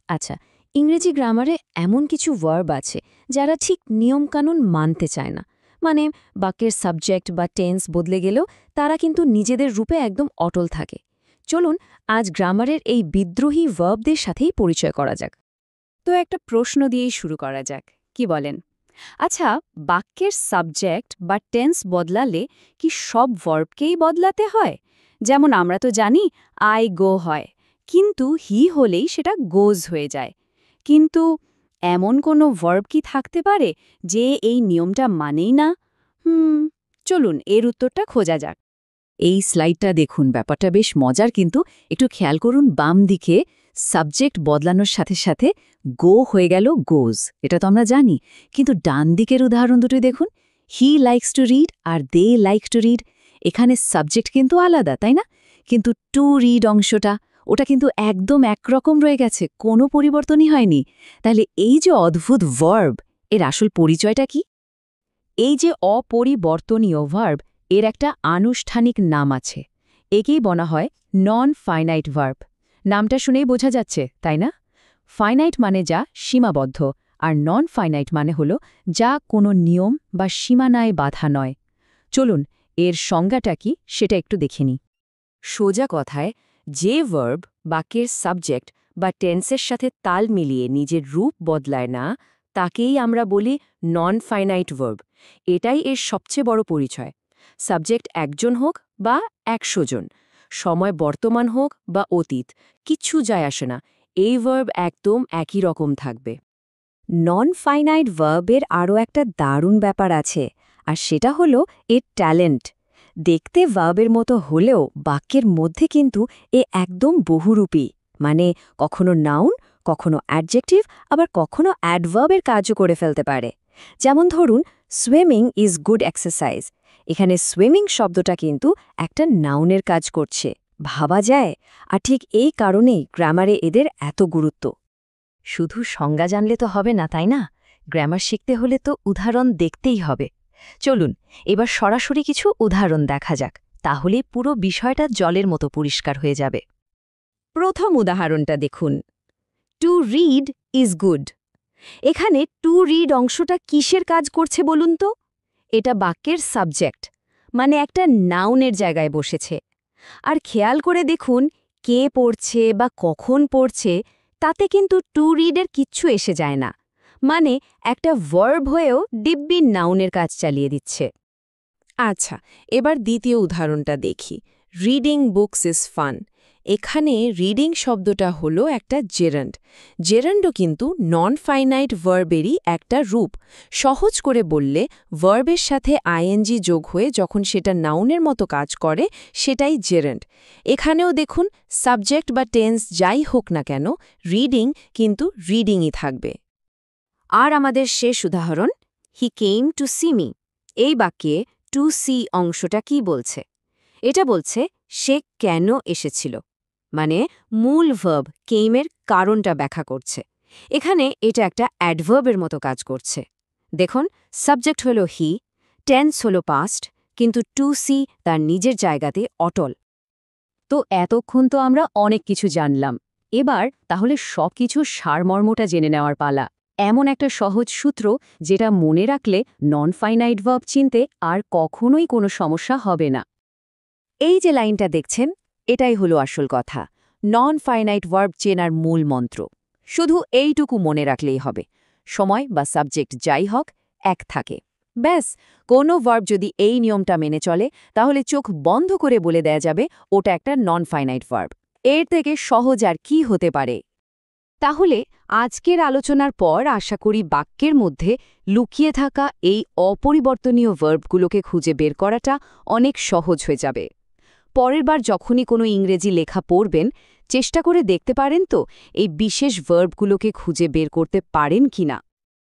আচ্ছা, ইংরেজি গ্রামারে এমন কিছু ভার্ব আছে যারা ঠিক নিয়মকানুন মানতে চায় না। মানে বাক্যের সাবজেক্ট বা টেন্স বদলে গেলেও তারা কিন্তু নিজেদের রূপে একদম অটল থাকে। চলুন আজ গ্রামারের এই বিদ্রোহী ভার্বদের সাথেই পরিচয় করা যাক। তো একটা প্রশ্ন দিয়েই শুরু করা যাক, কি বলেন? আচ্ছা, বাক্যের সাবজেক্ট বা টেন্স বদলালে কি সব ভার্বকেই বদলাতে হয়? যেমন আমরা তো জানি আই গো হয়, কিন্তু হি হলেই সেটা গোজ হয়ে যায়। কিন্তু এমন কোনো ভার্ব কি থাকতে পারে যে এই নিয়মটা মানেই না? চলুন এর উত্তরটা খোঁজা যাক। এই স্লাইডটা দেখুন, ব্যাপারটা বেশ মজার, কিন্তু একটু খেয়াল করুন বাম দিকে সাবজেক্ট বদলানোর সাথে সাথে গো হয়ে গেল গোজ, এটা তো আমরা জানি। কিন্তু ডান দিকের উদাহরণ দুটো দেখুন, হি লাইকস টু রিড আর দে লাইক টু রিড। এখানে সাবজেক্ট কিন্তু আলাদা, তাই না? কিন্তু টু রিড অংশটা ওটা কিন্তু একদম একরকম রয়ে গেছে, কোনো পরিবর্তনই হয়নি। তাহলে এই যে অদ্ভুত ভার্ব, এর আসল পরিচয়টা কি? এই যে অপরিবর্তনীয় ভার্ব, এর একটা আনুষ্ঠানিক নাম আছে। একেই বলা হয় নন ফাইনাইট ভার্ব। নামটা শুনেই বোঝা যাচ্ছে, তাই না? ফাইনাইট মানে যা সীমাবদ্ধ, আর নন ফাইনাইট মানে হলো যা কোনো নিয়ম বা সীমানায় বাধা নয়। চলুন এর সংজ্ঞাটা কি সেটা একটু দেখে নিই। সোজা কথায়, যে ভার্ব বাক্যের সাবজেক্ট বা টেন্সের সাথে তাল মিলিয়ে নিজের রূপ বদলায় না, তাকেই আমরা বলি নন ফাইনাইট ভার্ব। এটাই এর সবচেয়ে বড় পরিচয়। সাবজেক্ট একজন হোক বা ১০০ জন, সময় বর্তমান হোক বা অতীত, কিচ্ছু যায় আসে না, এই ভার্ব একদম একই রকম থাকবে। নন ফাইনাইট ভার্বের আরও একটা দারুণ ব্যাপার আছে, আর সেটা হলো এর ট্যালেন্ট। দেখতে ভার্বের মতো হলেও বাক্যের মধ্যে কিন্তু এ একদম বহুরূপী। মানে কখনো নাউন, কখনো অ্যাডজেক্টিভ, আবার কখনো অ্যাডভার্বের কাজও করে ফেলতে পারে। যেমন ধরুন, সুইমিং ইজ গুড এক্সারসাইজ। এখানে সুইমিং শব্দটা কিন্তু একটা নাউনের কাজ করছে, ভাবা যায়। আর ঠিক এই কারণেই গ্রামারে এদের এত গুরুত্ব। শুধু সংজ্ঞা জানলে তো হবে না, তাই না? গ্রামার শিখতে হলে তো উদাহরণ দেখতেই হবে। চলুন এবার সরাসরি কিছু উদাহরণ দেখা যাক, তাহলে পুরো বিষয়টা জলের মতো পরিষ্কার হয়ে যাবে। প্রথম উদাহরণটা দেখুন, টু রিড ইজ গুড। এখানে টু রিড অংশটা কিসের কাজ করছে বলুন তো? এটা বাক্যের সাবজেক্ট, মানে একটা নাউনের জায়গায় বসেছে। আর খেয়াল করে দেখুন, কে পড়ছে বা কখন পড়ছে তাতে কিন্তু টু রিডের কিচ্ছু এসে যায় না। মানে একটা ভার্ব হয়েও দিব্যি নাউনের কাজ চালিয়ে দিচ্ছে। আচ্ছা, এবার দ্বিতীয় উদাহরণটা দেখি, রিডিং বুকস ইজ ফান। এখানে রিডিং শব্দটা হলো একটা জেরান্ড। জেরান্ডও কিন্তু নন ফাইনাইট ভার্বেরই একটা রূপ। সহজ করে বললে, ভার্বের সাথে আইএনজি যোগ হয়ে যখন সেটা নাউনের মতো কাজ করে, সেটাই জেরান্ড। এখানেও দেখুন, সাবজেক্ট বা টেন্স যাই হোক না কেন, রিডিং কিন্তু রিডিংই থাকবে। আর আমাদের শেষ উদাহরণ, হি কেম টু সি মি। এই বাক্যে টু সি অংশটা কি বলছে? এটা বলছে সে কেন এসেছিল, মানে মূল ভার্ব কেইমের কারণটা ব্যাখ্যা করছে। এখানে এটা একটা অ্যাডভার্বের মতো কাজ করছে। দেখুন, সাবজেক্ট হলো হি, টেন্স হলো পাস্ট, কিন্তু টু সি তার নিজের জায়গাতে অটল। তো এতক্ষণ তো আমরা অনেক কিছু জানলাম। এবার তাহলে সবকিছুর সারমর্মটা জেনে নেওয়ার পালা। এমন একটা সহজ সূত্র যেটা মনে রাখলে নন ফাইনাইট ভার্ব চিনতে আর কখনোই কোনো সমস্যা হবে না। এই যে লাইনটা দেখছেন, এটাই হলো আসল কথা। নন ফাইনাইট ভার্ব চেনার মূল মন্ত্র। শুধু এইটুকু মনে রাখলেই হবে, সময় বা সাবজেক্ট যাই হোক, এক থাকে। ব্যাস, কোনো ভার্ব যদি এই নিয়মটা মেনে চলে, তাহলে চোখ বন্ধ করে বলে দেয়া যাবে ওটা একটা নন ফাইনাইট ভার্ব। এর থেকে সহজ আর কি হতে পারে? তাহলে আজকের আলোচনার পর আশা করি বাক্যের মধ্যে লুকিয়ে থাকা এই অপরিবর্তনীয় ভার্বগুলোকে খুঁজে বের করাটা অনেক সহজ হয়ে যাবে। পরের বার যখনই কোনো ইংরেজি লেখা পড়বেন, চেষ্টা করে দেখতে পারেন তো এই বিশেষ ভার্বগুলোকে খুঁজে বের করতে পারেন কিনা।